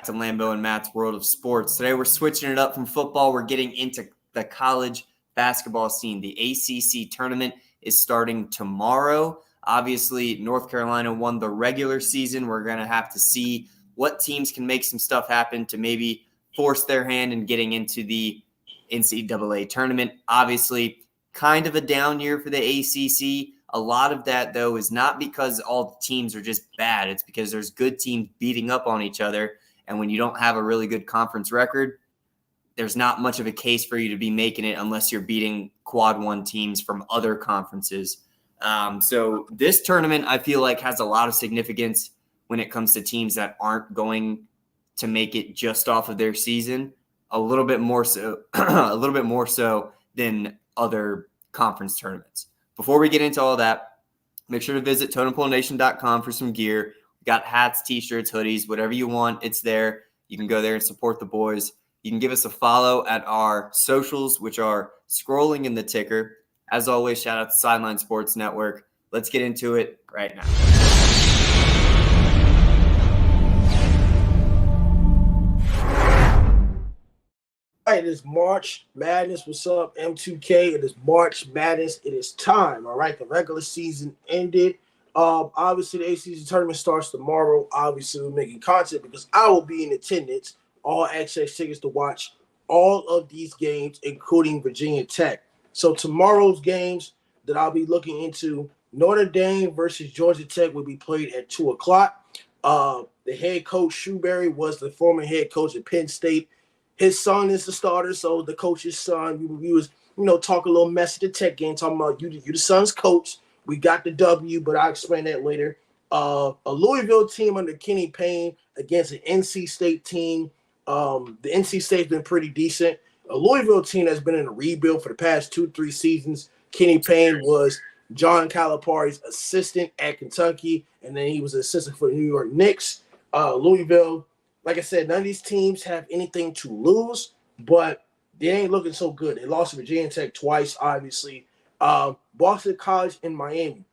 to Lambo and Matt's World of Sports. Today we're switching it up from football. We're getting into the college basketball scene. The ACC Tournament is starting tomorrow. Obviously, North Carolina won the regular season. We're going to have to see what teams can make some stuff happen to maybe force their hand in getting into the NCAA tournament. Obviously, kind of a down year for the ACC. A lot of that, though, is not because all the teams are just bad. It's because there's good teams beating up on each other. And when you don't have a really good conference record, there's not much of a case for you to be making it unless you're beating quad one teams from other conferences. So this tournament, I feel like, has a lot of significance when it comes to teams that aren't going to make it just off of their season. A little bit more so than other conference tournaments. Before we get into all that, make sure to visit totempolenation.com for some gear. We got hats, t-shirts, hoodies, whatever you want, it's there. You can go there and support the boys. You can give us a follow at our socials, which are scrolling in the ticker. As always, shout out to Sideline Sports Network. Let's get into it right now. All right, it is March Madness. What's up, M2K? It is March Madness. It is time, all right? The regular season ended. Obviously, the ACC Tournament starts tomorrow. Obviously, we're making content because I will be in attendance, all access tickets to watch all of these games, including Virginia Tech. So tomorrow's games that I'll be looking into, Notre Dame versus Georgia Tech will be played at 2 o'clock. The head coach, Shoeberry, was the former head coach at Penn State. His son is the starter, so the coach's son, we was, talk a little mess at the Tech game, talking about you the son's coach. We got the W, but I'll explain that later. A Louisville team under Kenny Payne against an NC State team. The NC State's been pretty decent. A Louisville team that's been in a rebuild for the past 2-3 seasons. Kenny Payne was John Calipari's assistant at Kentucky, and then he was an assistant for the New York Knicks. Louisville, like I said, none of these teams have anything to lose, but they ain't looking so good. They lost to Virginia Tech twice, obviously. Boston College in Miami,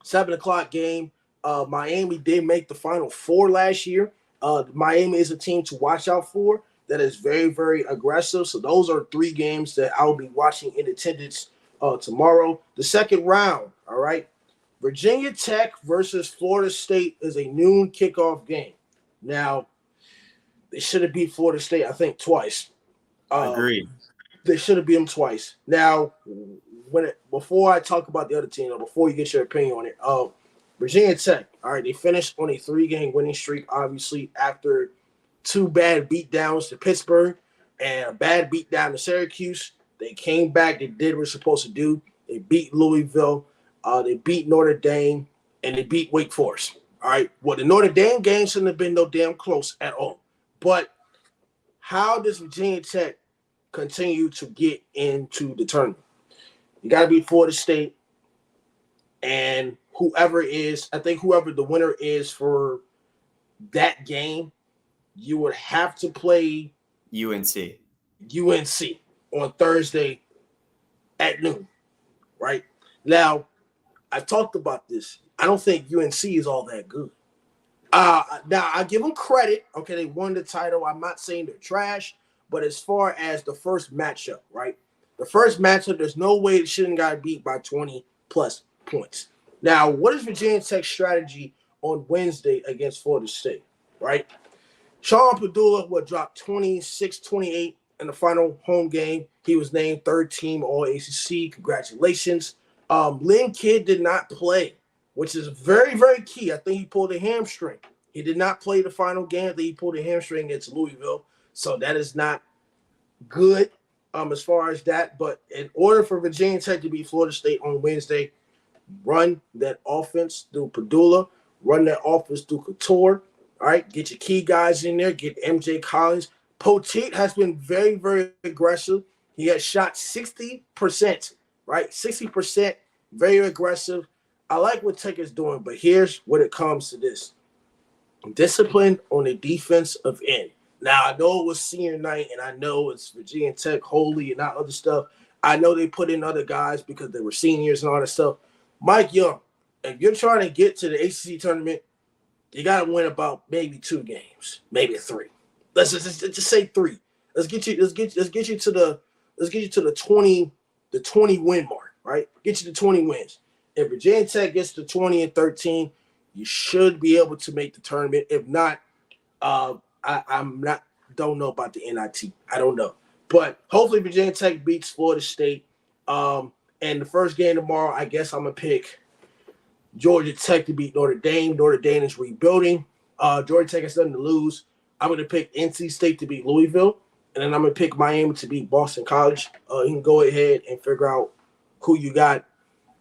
7 o'clock game. Miami did make the Final Four last year. Miami is a team to watch out for that is very, very aggressive. So those are 3 games that I will be watching in attendance tomorrow. The second round, all right, Virginia Tech versus Florida State is a noon kickoff game. Now, they should have beat Florida State, I think, twice. Agreed. They should have beat them twice. Now, before I talk about the other team, or before you get your opinion on it, Virginia Tech, all right, they finished on a 3-game winning streak, obviously, after 2 bad beatdowns to Pittsburgh and a bad beatdown to Syracuse. They came back. They did what they're supposed to do. They beat Louisville. They beat Notre Dame, and they beat Wake Forest. All right. Well, the Notre Dame game shouldn't have been no damn close at all. But how does Virginia Tech continue to get into the tournament? You got to beat Florida State, and whoever the winner is for that game, you would have to play UNC on Thursday at noon, right? Now, I've talked about this. I don't think UNC is all that good. Now, I give them credit. Okay, they won the title. I'm not saying they're trash, but as far as the first matchup, right? The first matchup, there's no way it shouldn't got beat by 20-plus points. Now, what is Virginia Tech's strategy on Wednesday against Florida State, right? Sean Padula will drop 26-28 in the final home game. He was named 3rd team All-ACC. Congratulations. Lynn Kidd did not play, which is very, very key. I think he pulled a hamstring. He did not play the final game. I think he pulled a hamstring against Louisville. So that is not good as far as that. But in order for Virginia Tech to beat Florida State on Wednesday, run that offense through Padula, run that offense through Couture. All right, get your key guys in there. Get MJ Collins. Poteet has been very, very aggressive. He has shot 60%, right? 60%, very aggressive. I like what Tech is doing, but here's what it comes to this. Discipline on the defensive end. Now, I know it was senior night, and I know it's Virginia Tech, Holy, and not other stuff. I know they put in other guys because they were seniors and all that stuff. Mike Young, if you're trying to get to the ACC tournament, You got to win about maybe 2 games, maybe 3. Let's just say 3. Let's get you to the 20 win mark, right? Get you to 20 wins. If Virginia Tech gets to 20-13, you should be able to make the tournament. If not, I'm not don't know about the NIT. I don't know, but hopefully Virginia Tech beats Florida State. And the first game tomorrow, I guess I'm gonna pick Georgia Tech to beat Notre Dame. Notre Dame is rebuilding. Georgia Tech has nothing to lose. I'm going to pick NC State to beat Louisville, and then I'm going to pick Miami to beat Boston College. You can go ahead and figure out who you got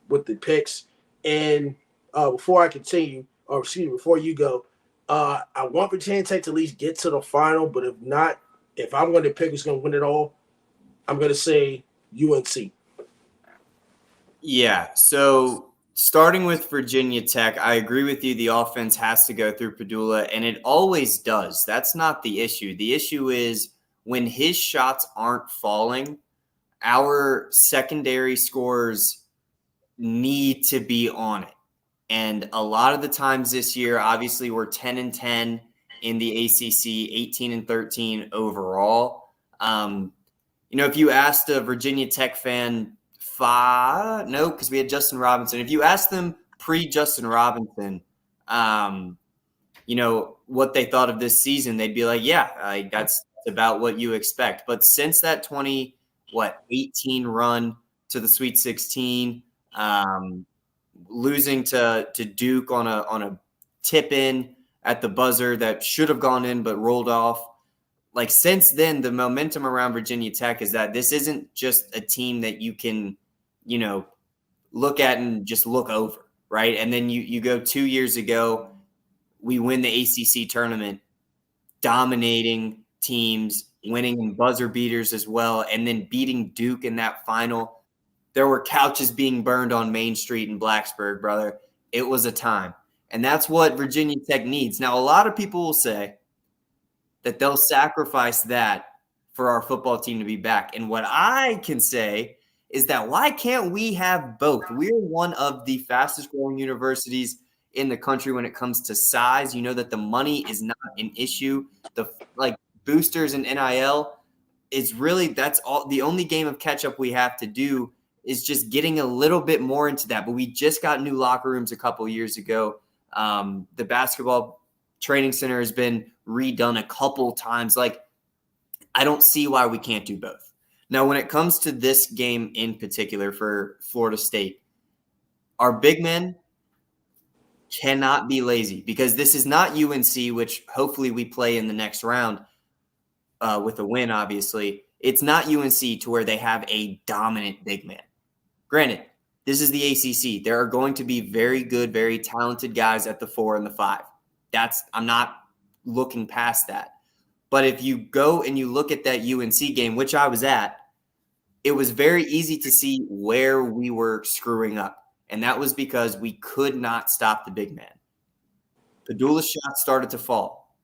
with the picks. And before I continue, or excuse me, before you go, I want Virginia Tech to at least get to the final, but if not, if I'm going to pick who's going to win it all, I'm going to say UNC. Yeah. So starting with Virginia Tech, I agree with you. The offense has to go through Padula, and it always does. That's not the issue. The issue is when his shots aren't falling, our secondary scores need to be on it. And a lot of the times this year, obviously, we're 10-10 in the ACC, 18-13 overall. If you asked a Virginia Tech fan, no, because we had Justin Robinson. If you ask them pre-Justin Robinson, what they thought of this season, they'd be like, yeah, that's about what you expect. But since that 18 run to the Sweet 16, losing to Duke on a tip in at the buzzer that should have gone in but rolled off. Like since then, the momentum around Virginia Tech is that this isn't just a team that you can, look at and just look over, right? And then you go 2 years ago, we win the ACC tournament, dominating teams, winning in buzzer beaters as well, and then beating Duke in that final. There were couches being burned on Main Street in Blacksburg, brother. It was a time. And that's what Virginia Tech needs. Now, a lot of people will say that they'll sacrifice that for our football team to be back. And what I can say is that why can't we have both? We're one of the fastest growing universities in the country when it comes to size. You know that the money is not an issue. The boosters and NIL is really, that's all. The only game of catch up we have to do is just getting a little bit more into that. But we just got new locker rooms a couple years ago. The basketball training center has been redone a couple times. I don't see why we can't do both. Now, when it comes to this game in particular for Florida State, our big men cannot be lazy because this is not UNC, which hopefully we play in the next round with a win, obviously. It's not UNC to where they have a dominant big man. Granted, this is the ACC. There are going to be very good, very talented guys at the 4 and the 5. I'm not looking past that. But if you go and you look at that UNC game, which I was at, it was very easy to see where we were screwing up. And that was because we could not stop the big man. Padula's shot started to fall.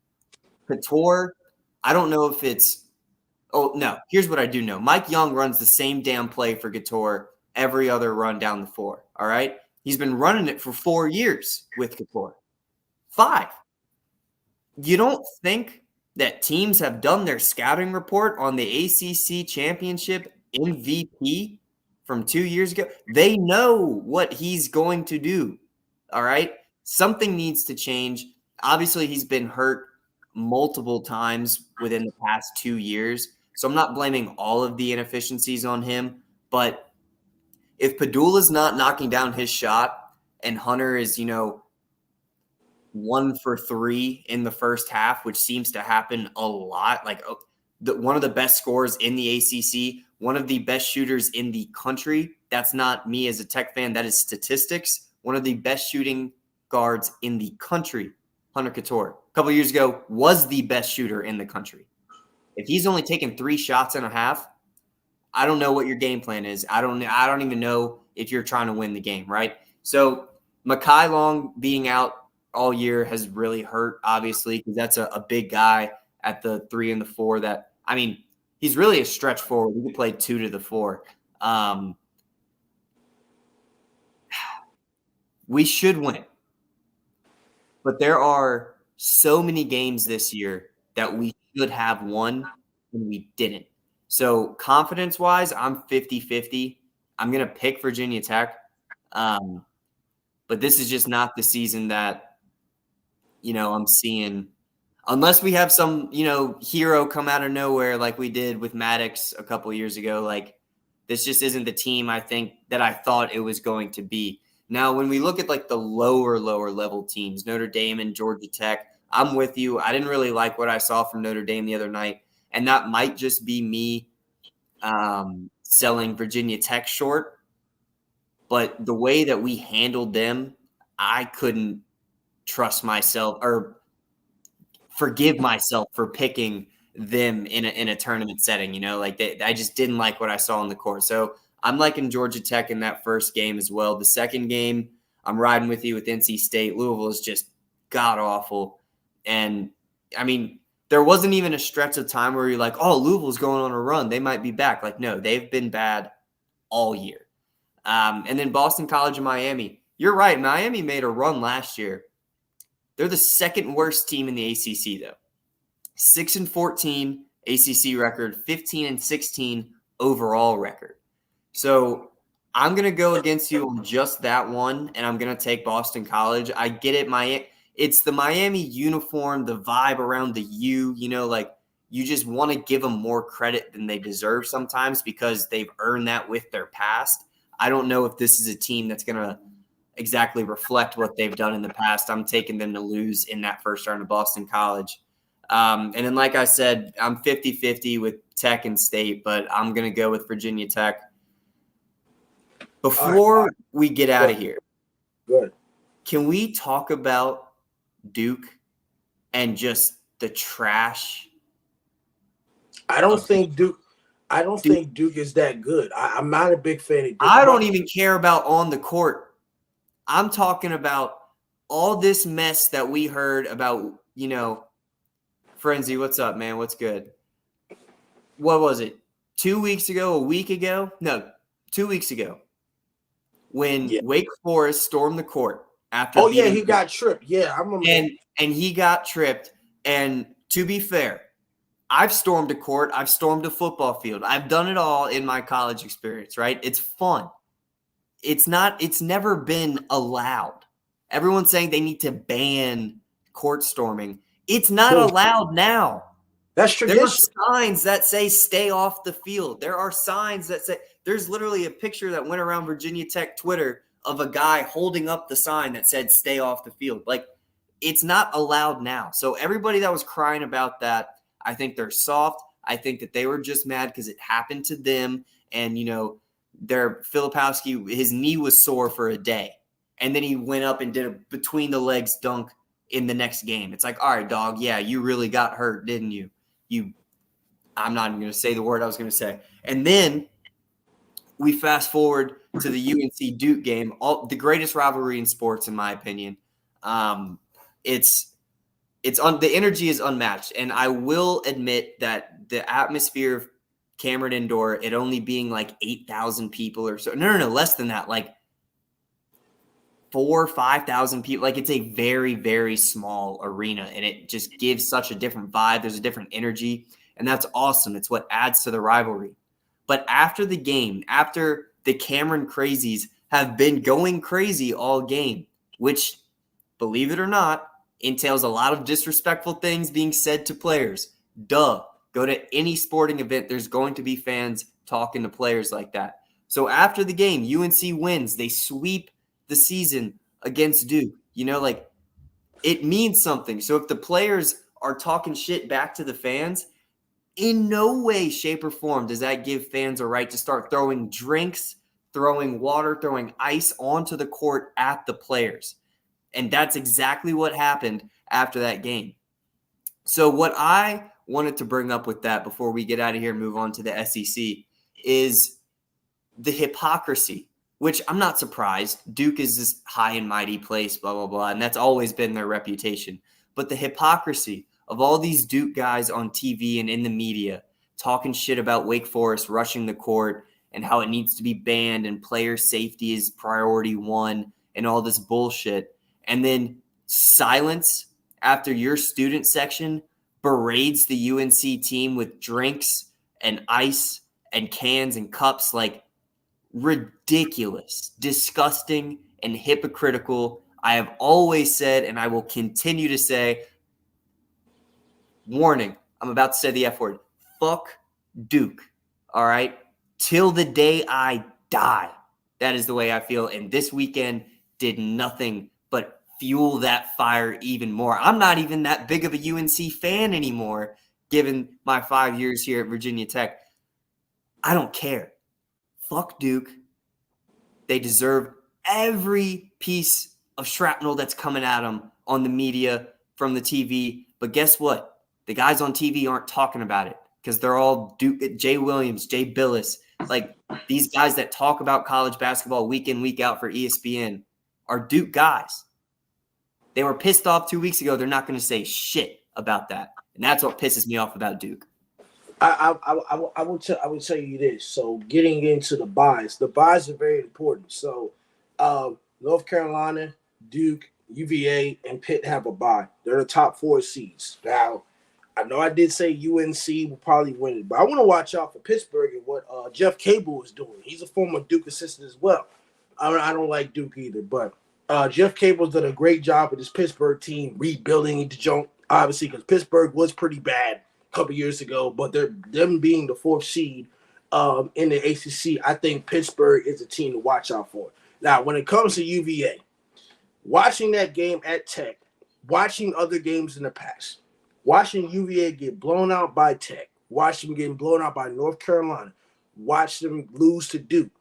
Couture, I don't know if it's – oh, no. Here's what I do know. Mike Young runs the same damn play for Couture every other run down the floor, all right? He's been running it for 4 years with Couture. 5. You don't think that teams have done their scouting report on the ACC championship MVP from 2 years ago? They know what he's going to do, all right? Something needs to change. Obviously, he's been hurt multiple times within the past 2 years, so I'm not blaming all of the inefficiencies on him, but if Padula's not knocking down his shot and Hunter is, 1 for 3 in the first half, which seems to happen a lot. One of the best scorers in the ACC, one of the best shooters in the country. That's not me as a Tech fan. That is statistics. One of the best shooting guards in the country, Hunter Couture, a couple of years ago was the best shooter in the country. If he's only taken 3 shots and a half, I don't know what your game plan is. I don't even know if you're trying to win the game, right? So Mekhi Long being out all year has really hurt, obviously, because that's a big guy at the 3 and the 4 that, he's really a stretch forward. He can play 2 to the 4. We should win. But there are so many games this year that we should have won and we didn't. So confidence-wise, I'm 50-50. I'm going to pick Virginia Tech. But this is just not the season that, I'm seeing unless we have some, hero come out of nowhere like we did with Maddox a couple years ago. Like, this just isn't the team I think that I thought it was going to be. Now, when we look at like the lower level teams, Notre Dame and Georgia Tech, I'm with you. I didn't really like what I saw from Notre Dame the other night, and that might just be me selling Virginia Tech short. But the way that we handled them, I couldn't trust myself or forgive myself for picking them in a tournament setting. I just didn't like what I saw on the court. So I'm liking Georgia Tech in that first game as well. The second game, I'm riding with you with NC State. Louisville is just god awful. And I mean, there wasn't even a stretch of time where you're like, oh, Louisville's going on a run. They might be back. Like, no, they've been bad all year. And then Boston College and Miami. You're right. Miami made a run last year. They're the second worst team in the ACC, though. 6-14 ACC record, 15-16 overall record. So I'm going to go against you on just that one, and I'm going to take Boston College. I get it. It's the Miami uniform, the vibe around the U, you just want to give them more credit than they deserve sometimes because they've earned that with their past. I don't know if this is a team that's going to exactly reflect what they've done in the past. I'm taking them to lose in that first round of Boston College. And then, like I said, I'm 50-50 with Tech and State, but I'm going to go with Virginia Tech. Before we get out of here, can we talk about Duke and just the trash? I don't think Duke is that good. I'm not a big fan of Duke. I don't even care about on the court. I'm talking about all this mess that we heard about, Frenzy, what's up, man? What's good? What was it? 2 weeks ago, a week ago? No, 2 weeks ago. When Wake Forest stormed the court after he got tripped. Yeah, I remember. And he got tripped. And to be fair, I've stormed a court. I've stormed a football field. I've done it all in my college experience, right? It's fun. It's never been allowed. Everyone's saying they need to ban court storming. It's not allowed now. That's tradition. There are signs that say stay off the field. There are signs that say there's literally a picture that went around Virginia Tech Twitter of a guy holding up the sign that said stay off the field. Like, it's not allowed now. So everybody that was crying about that, I think they're soft. I think that they were just mad because it happened to them. And, their Filipowski, his knee was sore for a day. And then he went up and did a between the legs dunk in the next game. It's like, all right, dog. Yeah, you really got hurt, didn't you? I'm not even going to say the word I was going to say. And then we fast forward to the UNC Duke game, the greatest rivalry in sports, in my opinion. The energy is unmatched. And I will admit that the atmosphere of Cameron Indoor, it only being like 8,000 people or so. No, less than that. Like 4,000 or 5,000 people. Like, it's a very, very small arena, and it just gives such a different vibe. There's a different energy, and that's awesome. It's what adds to the rivalry. But after the game, after the Cameron crazies have been going crazy all game, which, believe it or not, entails a lot of disrespectful things being said to players. Duh. Go to any sporting event, there's going to be fans talking to players like that. So after the game, UNC wins. They sweep the season against Duke. It means something. So if the players are talking shit back to the fans, in no way, shape, or form does that give fans a right to start throwing drinks, throwing water, throwing ice onto the court at the players. And that's exactly what happened after that game. So what I wanted to bring up with that before we get out of here and move on to the SEC is the hypocrisy, which I'm not surprised. Duke is this high and mighty place, blah, blah, blah, and that's always been their reputation. But the hypocrisy of all these Duke guys on TV and in the media talking shit about Wake Forest rushing the court and how it needs to be banned and player safety is priority one and all this bullshit. And then silence after your student section berades the UNC team with drinks and ice and cans and cups, like ridiculous, disgusting, and hypocritical. I have always said, and I will continue to say, warning, I'm about to say the F word, fuck Duke, all right? Till the day I die. That is the way I feel, and this weekend did nothing but fuel that fire even more. I'm not even that big of a UNC fan anymore, given my 5 years here at Virginia Tech. I don't care. Fuck Duke. They deserve every piece of shrapnel that's coming at them on the media, from the TV. But guess what? The guys on TV aren't talking about it because they're all Duke, Jay Williams, Jay Billis. Like, these guys that talk about college basketball week in, week out for ESPN are Duke guys. They were pissed off 2 weeks ago. They're not going to say shit about that. And that's what pisses me off about Duke. I will tell you this. So getting into the buys are very important. So North Carolina, Duke, UVA, and Pitt have a bye. They're the top 4 seeds. Now, I know I did say UNC will probably win it, but I want to watch out for Pittsburgh and what Jeff Cable is doing. He's a former Duke assistant as well. I don't like Duke either, but Jeff Cable's done a great job with his Pittsburgh team rebuilding the junk, obviously, because Pittsburgh was pretty bad a couple years ago, but them being the 4th seed in the ACC, I think Pittsburgh is a team to watch out for. Now, when it comes to UVA, watching that game at Tech, watching other games in the past, watching UVA get blown out by Tech, watching them getting blown out by North Carolina, watch them lose to Duke.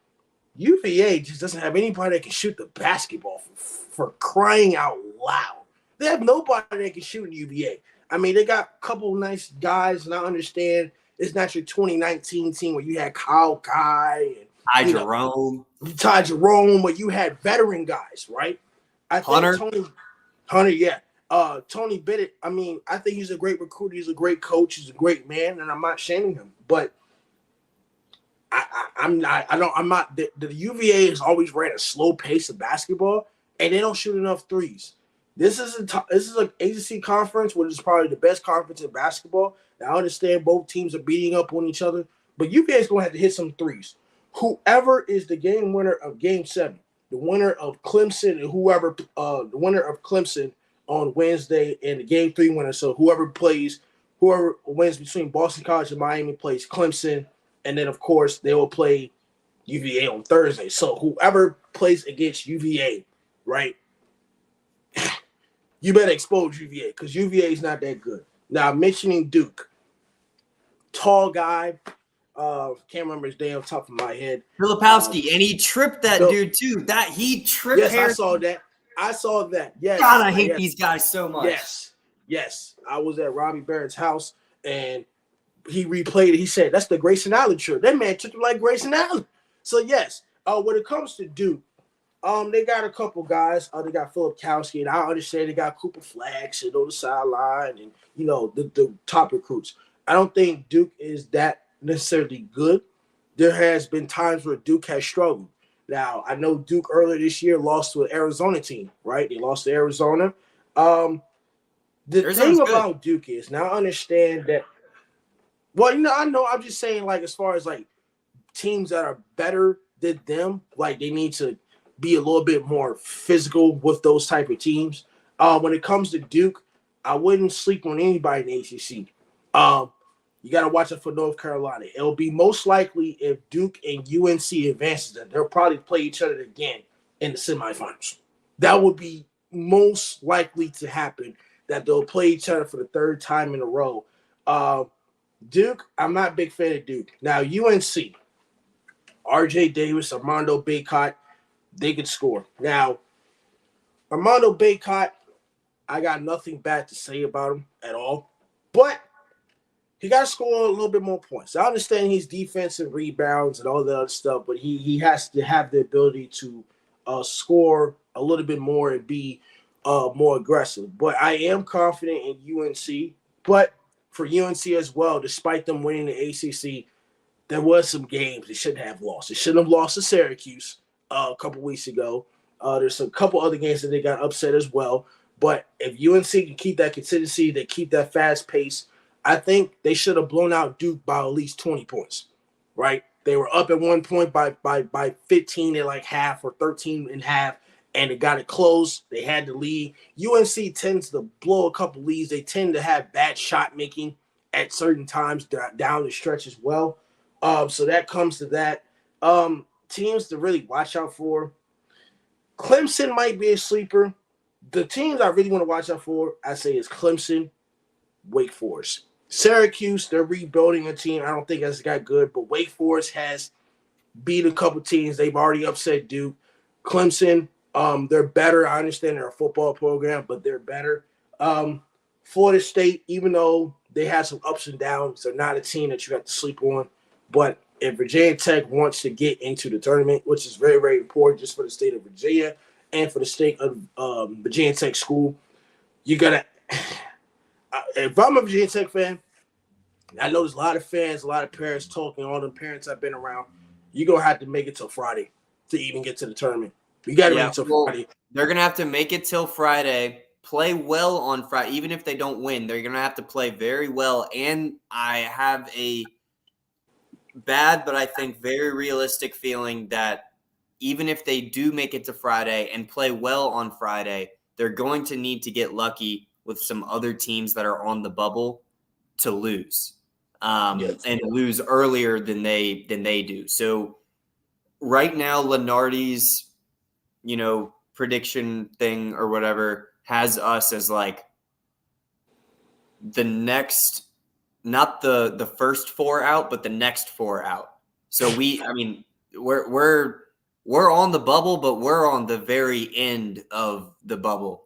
UVA just doesn't have anybody that can shoot the basketball for crying out loud. They have nobody that can shoot in UVA. I mean, they got a couple nice guys, and I understand it's not your 2019 team where you had Kyle Guy and Ty Jerome, where you had veteran guys, right? I think Hunter, yeah. Tony Bennett, I mean, I think he's a great recruiter. He's a great coach. He's a great man, and I'm not shaming him. But I'm not. The UVA has always ran a slow pace of basketball, and they don't shoot enough threes. This is an ACC conference, which is probably the best conference in basketball. Now, I understand both teams are beating up on each other, but UVA is going to have to hit some threes. Whoever is the game winner of Game 7, the winner of Clemson, and the winner of Clemson on Wednesday, and the Game 3 winner. So whoever wins between Boston College and Miami plays Clemson, and then of course they will play UVA on Thursday. So whoever plays against UVA, right? You better expose UVA because UVA is not that good. Now, mentioning Duke, tall guy, can't remember his name off the top of my head. Filipowski, and he tripped that dude too. He tripped. Yes, I saw that. Yes. God, I hate these guys so much. Yes. I was at Robbie Barrett's house, and he replayed it. He said, that's the Grayson Allen trip. That man tripped like Grayson Allen. So, yes, when it comes to Duke, they got a couple guys. They got Filipowski, and I understand they got Cooper Flagg sitting on the sideline and, the top recruits. I don't think Duke is that necessarily good. There has been times where Duke has struggled. Now, I know Duke earlier this year lost to an Arizona team, right? They lost to Arizona. The thing about Duke is, now I understand that, well, I know, I'm just saying, like, as far as, like, teams that are better than them, like, they need to be a little bit more physical with those type of teams. When it comes to Duke, I wouldn't sleep on anybody in the ACC. You got to watch it for North Carolina. It'll be most likely if Duke and UNC advances, that they'll probably play each other again in the semifinals. That would be most likely to happen, that they'll play each other for the 3rd time in a row. Duke, I'm not a big fan of Duke. Now, UNC, RJ Davis, Armando Bacot, they could score. Now, Armando Bacot, I got nothing bad to say about him at all. But he got to score a little bit more points. I understand he's defensive rebounds and all that other stuff, but he has to have the ability to score a little bit more and be more aggressive. But I am confident in UNC. But for UNC as well, despite them winning the ACC, there was some games they shouldn't have lost. They shouldn't have lost to Syracuse a couple weeks ago. There's a couple other games that they got upset as well. But if UNC can keep that consistency, they keep that fast pace, I think they should have blown out Duke by at least 20 points, right? They were up at one point by 15 at like half or 13 and half, and it got it close. They had the lead. UNC tends to blow a couple leads. They tend to have bad shot making at certain times down the stretch as well. So that comes to that. Teams to really watch out for. Clemson might be a sleeper. The teams I really want to watch out for, I say, is Clemson, Wake Forest. Syracuse, they're rebuilding a team. I don't think that's got good, but Wake Forest has beat a couple teams. They've already upset Duke. Clemson, they're better. I understand they're a football program, but they're better. Florida State, even though they have some ups and downs, they're not a team that you have to sleep on. But if Virginia Tech wants to get into the tournament, which is very, very important just for the state of Virginia and for the state of Virginia Tech school, you got to – if I'm a Virginia Tech fan, I know there's a lot of fans, a lot of parents talking, all the parents I've been around, you're going to have to make it till Friday to even get to the tournament. You got to make it till Friday. They're going to have to make it till Friday, play well on Friday. Even if they don't win, they're going to have to play very well. And I have a bad, but I think very realistic feeling that even if they do make it to Friday and play well on Friday, they're going to need to get lucky with some other teams that are on the bubble to lose, and lose earlier than they do. So right now, Lenardi's, prediction thing or whatever has us as like the next, not the first four out, but the next four out. So we're on the bubble, but we're on the very end of the bubble.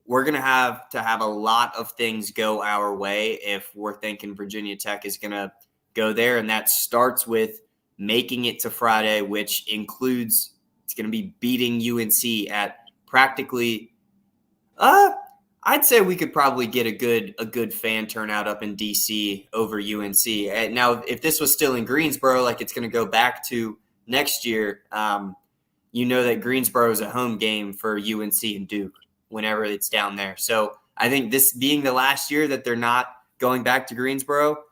We're going to have a lot of things go our way if we're thinking Virginia Tech is going to go there. And that starts with making it to Friday, which includes it's going to be beating UNC at practically I'd say we could probably get a good fan turnout up in DC over UNC. And now, if this was still in Greensboro, like it's going to go back to next year, that Greensboro is a home game for UNC and Duke whenever it's down there. So I think this being the last year that they're not going back to Greensboro,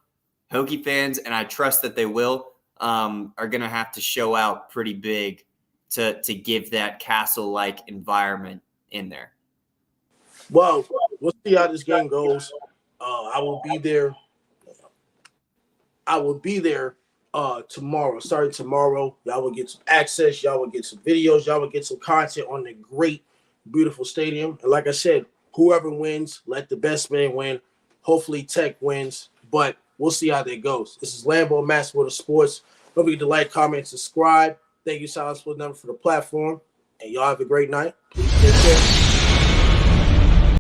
Hokie fans, and I trust that they will, are going to have to show out pretty big to give that castle-like environment in there. Well, we'll see how this game goes. I will be there. Tomorrow. Starting tomorrow, y'all will get some access. Y'all will get some videos. Y'all will get some content on the great, beautiful stadium. And like I said, whoever wins, let the best man win. Hopefully Tech wins, but we'll see how that goes. This is Lambo and Matt for the sports. Don't forget to like, comment, subscribe. Thank you, Silence for the platform. And y'all have a great night. Please take care.